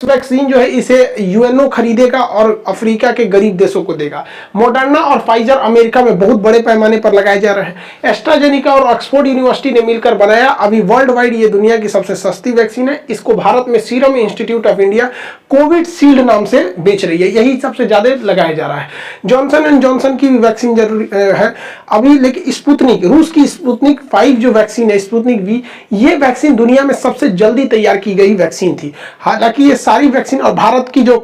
Vaccine जो है इसे यूएनओ खरीदेगा और अफ्रीका के गरीब देशों को देगा। मॉडर्ना और फाइजर अमेरिका में बहुत बड़े पैमाने पर लगाए जा रहे हैं। एस्ट्राजेनिका और ऑक्सफोर्ड यूनिवर्सिटी ने मिलकर बनाया। अभी वर्ल्ड वाइड ये दुनिया की सबसे सस्ती वैक्सीन है। इसको भारत में serum institute of India Covid shield नाम से बेच रही है। यही सबसे ज्यादा लगाया जा रहा है। जॉनसन एंड जॉनसन की भी वैक्सीन जरूरी है अभी, लेकिन स्पुतनिक, रूस की स्पुतनिक 5 जो वैक्सीन है, स्पुतनिक वी, ये वैक्सीन दुनिया में सबसे जल्दी तैयार की गई वैक्सीन थी। हालांकि ये सारी वैक्सीन और भारत की जो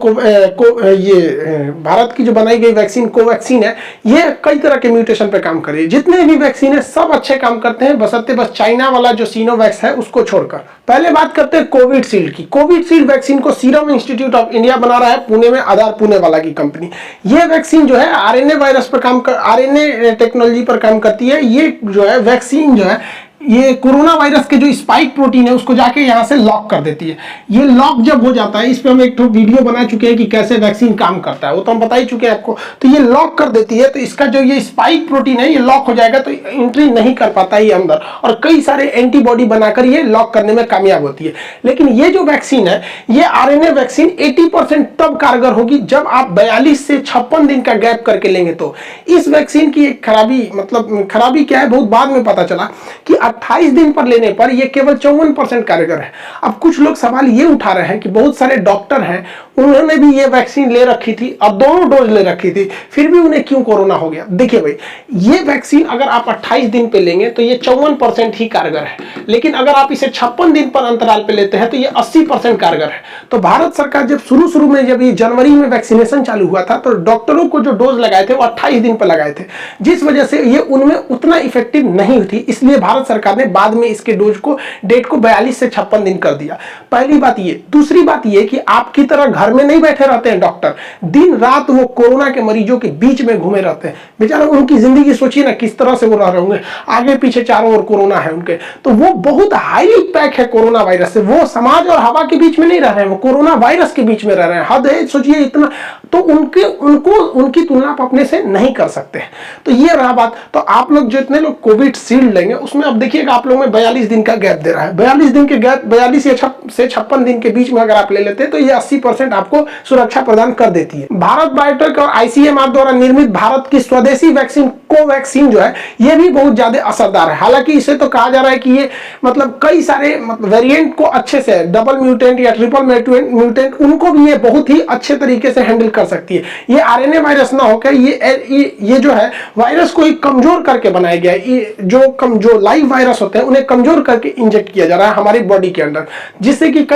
भारत की जो बनाई गई वैक्सीन कोवैक्सीन है, ये कई तरह के म्यूटेशन पे काम कर रही है। जितने भी वैक्सीन है सब अच्छे काम करते हैं, बशर्ते बस चाइना वाला जो सिनोवैक्स है उसको छोड़कर। पहले बात करते हैं कोविड शील्ड की। कोविड शील्ड वैक्सीन को सीरम इंस्टीट्यूट ऑफ इंडिया बना रहा है, पुणे में, आधार पुणे वाला की कंपनी। ये वैक्सीन जो है आरएनए वायरस पर काम कर, आरएनए टेक्नोलॉजी पर काम करती है। ये जो है वैक्सीन जो है ये कोरोना वायरस के जो स्पाइक प्रोटीन है उसको जाके यहाँ से लॉक कर देती है। ये लॉक जब हो जाता है, इस पे हम एक वीडियो बना चुके हैं कि कैसे वैक्सीन काम करता है, वो तो हम बता ही चुके हैं आपको। तो ये लॉक कर देती है, तो इसका जो ये स्पाइक प्रोटीन है ये लॉक हो जाएगा, तो एंट्री नहीं कर पाता ये अंदर, और कई सारे एंटीबॉडी बनाकर ये लॉक करने में कामयाब होती है। लेकिन ये जो वैक्सीन है, ये आरएनए वैक्सीन 80% तब कारगर होगी जब आप 42 से 56 दिन का गैप करके लेंगे। तो इस वैक्सीन की एक खराबी, मतलब खराबी क्या है, बहुत बाद में पता चला कि 28 दिन पर लेने पर यह केवल 54% कारगर है। अब कुछ लोग सवाल ये उठा रहे हैं कि बहुत सारे डॉक्टर हैं, उन्होंने भी ये वैक्सीन ले रखी थी और दोनों डोज ले रखी थी, फिर भी उन्हें क्यों कोरोना हो गया। देखिए भाई, ये वैक्सीन अगर आप 28 दिन पे लेंगे तो ये 54% ही कारगर है, लेकिन अगर आप इसे 56 दिन पर अंतराल पे लेते हैं तो ये 80% कारगर है। तो भारत सरकार जब शुरू में जब ये जनवरी में वैक्सीनेशन चालू हुआ था, तो डॉक्टरों को जो डोज लगाए थे वो 28 दिन पर लगाए थे, जिस वजह से ये उनमें उतना इफेक्टिव नहीं थी। इसलिए भारत सरकार ने बाद में इसके डोज को डेट को 42 से 56 दिन कर दिया। पहली बात ये। दूसरी बात ये कि आपकी तरह घर में नहीं बैठे रहते हैं डॉक्टर, दिन रात वो कोरोना के मरीजों के बीच में घूमे रहते हैं। बेचारा उनकी जिंदगी सोचिए ना किस तरह से वो रह रहे होंगे, आगे पीछे चारों ओर कोरोना है उनके, तो वो बहुत हाईली पैक है कोरोना वायरस से। वो समाज और हवा के बीच में नहीं रह रहे हैं, वो कोरोना वायरस के बीच में रह रहे हैं। हद है, सोचिए इतना। तो उनकी तुलना आप अपने से नहीं कर सकते। तो ये रहा बात। तो आप लोग जितने लोग कोविड शील्ड लेंगे उसमें अब देखिएगा आप लोग में 42 दिन का गैप दे रहा है। 42 दिन के गैप, 42 से 56 दिन के बीच में अगर आप ले लेते हैं तो ये 80% आपको सुरक्षा प्रदान कर देती है। भारत बायोटेक और आईसीएमआर द्वारा निर्मित भारत की स्वदेशी वैक्सीन कोवैक्सीन जो है ये भी बहुत ज्यादा असरदार है। हालांकि इसे तो कहा जा रहा है कि ये मतलब कई सारे वेरिएंट को अच्छे से, डबल म्यूटेंट या ट्रिपल म्यूटेंट, उनको भी ये बहुत ही अच्छे तरीके से हैंडल कर सकती है। ये आरएनए वायरस ना होकर ये जो है वायरस को कमजोर करके बनाया गया है। ये जो लाइव वायरस होते हैं उन्हें कमजोर करके इंजेक्ट किया जा रहा है हमारी बॉडी के अंदर, जिससे कि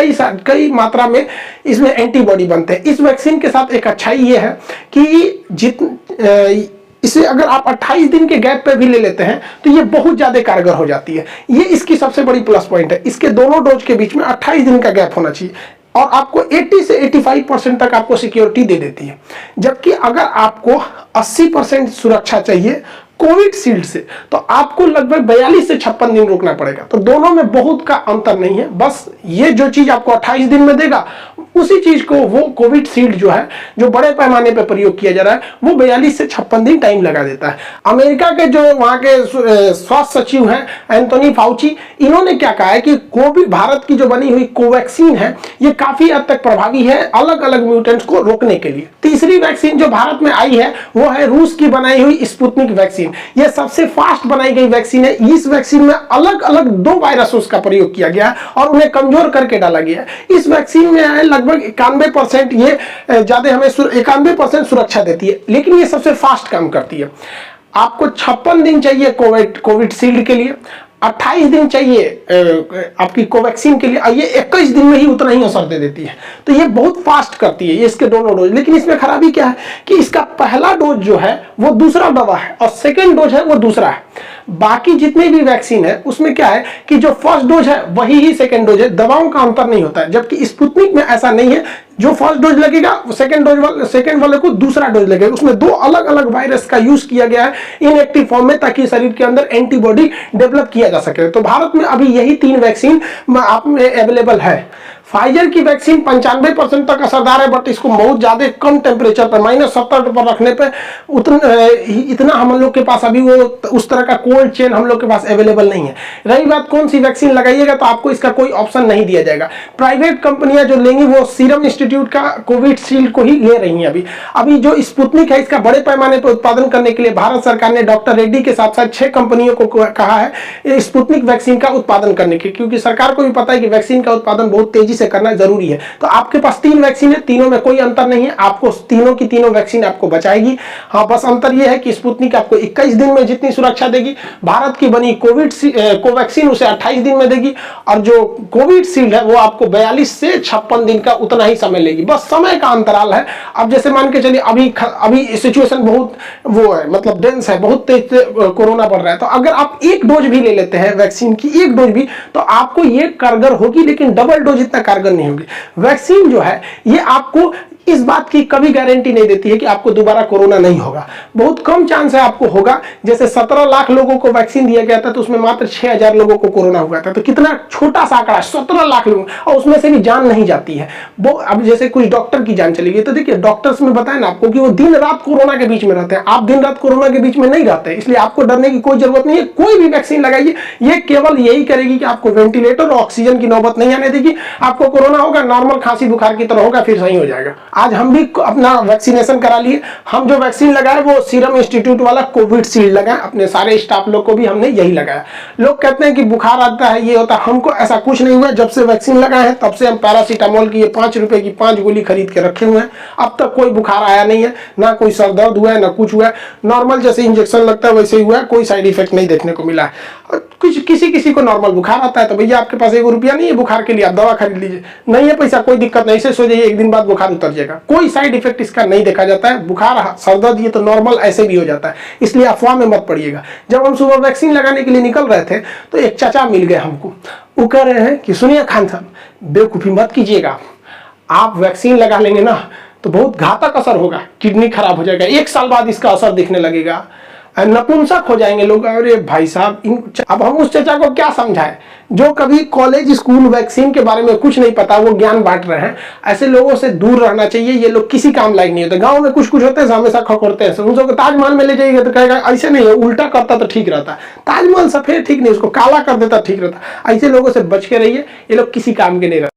कई मात्रा में इसमें एंटीबॉडी बनते हैं। इस वैक्सीन के साथ एक अच्छाई ये है कि इसे अगर आप 28 दिन के गैप पे भी ले लेते हैं तो ये बहुत ज्यादा कारगर हो जाती है। ये इसकी सबसे बड़ी प्लस पॉइंट है। इसके दोनों डोज के बीच में 28 दिन का गैप होना चाहिए और आपको 80 से 85% तक आपको सिक्योरिटी दे देती है। जबकि अगर आपको 80% सुरक्षा चाहिए कोविड शील्ड से तो आपको लगभग 42 से 56 दिन रुकना पड़ेगा। तो दोनों में बहुत का अंतर नहीं है, बस ये जो चीज आपको 28 दिन में देगा उसी चीज को वो कोविड शील्ड जो है, जो बड़े पैमाने पर प्रयोग किया जा रहा है, वो 42 से 56 दिन टाइम लगा देता है। अमेरिका के जो वहां के स्वास्थ्य सचिव हैं एंथोनी फाउची, इन्होंने क्या कहा है कि कोविड भारत की जो बनी हुई कोवैक्सीन है ये काफी हद तक प्रभावी है अलग अलग म्यूटेंट्स को रोकने के लिए। तीसरी वैक्सीन जो भारत में आई है वो है रूस की बनाई हुई स्पुतनिक वैक्सीन। यह सबसे फास्ट बनाई गई वैक्सीन है। इस वैक्सीन में अलग अलग 2 वायरसों का प्रयोग किया गया है और उन्हें कमजोर करके डाला गया है। इस वैक्सीन में लगभग 91% ये ज्यादा हमें 91% सुरक्षा देती है, लेकिन ये सबसे फास्ट काम करती है। आपको 56 दिन चाहिए कोविड शील्ड के लिए, 28 दिन चाहिए आपकी कोवैक्सीन के लिए, ये 21 दिन में ही उतना ही असर दे देती है। तो ये बहुत फास्ट करती है ये इसके दोनों डोज। लेकिन इसमें खराबी क्या है कि इसका पहला डोज जो है वो दूसरा दवा है और सेकेंड डोज है वो दूसरा है। बाकी जितने भी वैक्सीन है उसमें क्या है कि जो फर्स्ट डोज है वही ही सेकेंड डोज है, दवाओं का अंतर नहीं होता है। जबकि स्पुतनिक में ऐसा नहीं है, जो फर्स्ट डोज लगेगा सेकेंड वाले को दूसरा डोज लगेगा। उसमें 2 अलग अलग वायरस का यूज किया गया है इनएक्टिव फॉर्म में, ताकि शरीर के अंदर एंटीबॉडी डेवलप किया जा सके। तो भारत में अभी यही 3 वैक्सीन आप में अवेलेबल है। फाइजर की वैक्सीन 95% तक असरदार है, बट इसको बहुत ज्यादा कम टेम्परेचर पर -70 पर रखने पे इतना हम लोग के पास अभी वो उस तरह का कोल्ड चेन हम लोग के पास अवेलेबल नहीं है। रही बात कौन सी वैक्सीन लगाइएगा, तो आपको इसका कोई ऑप्शन नहीं दिया जाएगा। प्राइवेट कंपनियां जो लेंगी वो सीरम इंस्टीट्यूट का कोविशील्ड को ही ले रही हैं। अभी जो स्पुतनिक है इसका बड़े पैमाने पर उत्पादन करने के लिए भारत सरकार ने डॉक्टर रेड्डी के साथ साथ 6 कंपनियों को कहा है स्पुतनिक वैक्सीन का उत्पादन करने के, क्योंकि सरकार को भी पता है कि वैक्सीन का उत्पादन बहुत तेजी से करना जरूरी है। तो आपके पास 3 वैक्सीन है, तीनों में कोई अंतर नहीं है, आपको तीनों की तीनों वैक्सीन आपको बचाएगी। हाँ, बस अंतर यह है कि स्पुतनिक आपको 21 दिन में जितनी सुरक्षा देगी, भारत की बनी कोवैक्सीन उसे 28 दिन में देगी, और जो कोविशील्ड है वो आपको 42 से 56 दिन का उतना ही समय लेगी, बस समय का अंतराल है। अब जैसे मान के चलिए अभी सिचुएशन बहुत वो है, मतलब डेंस है, बहुत तेज कोरोना बढ़ रहा है, तो अगर आप एक डोज भी ले लेते हैं वैक्सीन की, एक डोज भी, तो आपको ये कारगर होगी, लेकिन डबल डोज इतना कारगर नहीं होगी। वैक्सीन जो है ये आपको इस बात की कभी गारंटी नहीं देती है कि आपको दोबारा कोरोना नहीं होगा, बहुत कम चांस है आपको होगा। जैसे 17 लाख लोगों को वैक्सीन दिया गया था तो उसमें मात्र 6000 लोगों को कोरोना हुआ था, तो कितना छोटा सा आंकड़ा, 17 लाख लोग, और उसमें से भी जान नहीं जाती है वो। अब जैसे कुछ डॉक्टर की जान चली गई, तो देखिए डॉक्टर्स में बताया ना आपको कि वो दिन रात कोरोना के बीच में रहते हैं, आप दिन रात कोरोना के बीच में नहीं रहते हैं, इसलिए आपको डरने की कोई जरूरत नहीं है। कोई भी वैक्सीन लगाइए, ये केवल यही करेगी कि आपको वेंटिलेटर और ऑक्सीजन की नौबत नहीं आने देगी। आपको कोरोना होगा, नॉर्मल खांसी बुखार की तरह होगा, फिर सही हो जाएगा। आज हम भी अपना वैक्सीनेशन करा लिए, हम जो वैक्सीन लगाए वो सीरम इंस्टीट्यूट वाला कोविशील्ड लगाए, अपने सारे स्टाफ लोग को भी हमने यही लगाया। लोग कहते हैं कि बुखार आता है, ये होता है, हमको ऐसा कुछ नहीं हुआ। जब से वैक्सीन लगाए हैं तब से हम पैरासीटामोल की ये 5 रुपए की 5 गोली खरीद के रखे हुए हैं, अब तक कोई बुखार आया नहीं है, ना कोई सर दर्द हुआ है, ना कुछ हुआ है। नॉर्मल जैसे इंजेक्शन लगता है वैसे ही हुआ है, कोई साइड इफेक्ट नहीं देखने को मिला है। कुछ किसी को नॉर्मल बुखार आता है तो भैया आपके पास 1 रुपया नहीं है बुखार के लिए, आप दवा खरीद लीजिए, नहीं है पैसा, कोई दिक्कत नहीं, इसे सो जाइए, 1 दिन बाद बुखार उतर जाएगा, कोई साइड इफेक्ट इसका नहीं देखा जाता है। बुखार सर दर्द ये तो नॉर्मल ऐसे भी हो जाता है, इसलिए अफवाह में मत पड़िएगा। जब हम सुबह वैक्सीन लगाने के लिए निकल रहे थे तो एक चाचा मिल गए हमको, वो कह रहे हैं कि सुनिए खान साहब, बेवकूफ़ी मत कीजिएगा, आप वैक्सीन लगा लेंगे ना तो बहुत घातक असर होगा, किडनी खराब हो जाएगा, 1 साल बाद इसका असर दिखने लगेगा, नपुंसक हो जाएंगे लोग। अरे भाई साहब, अब हम उस चाचा को क्या समझाएं जो कभी कॉलेज स्कूल वैक्सीन के बारे में कुछ नहीं पता, वो ज्ञान बांट रहे हैं। ऐसे लोगों से दूर रहना चाहिए, ये लोग किसी काम लायक नहीं होते। गांव में कुछ होते हैं हमेशा खखोरते हैं, उन सबको ताजमहल में ले जाइएगा तो कहेगा ऐसे नहीं है, उल्टा करता तो ठीक रहता, ताजमहल सफेद ठीक नहीं, उसको काला कर देता ठीक रहता। ऐसे लोगों से बच के रहिए, ये लोग किसी काम के नहीं रहते।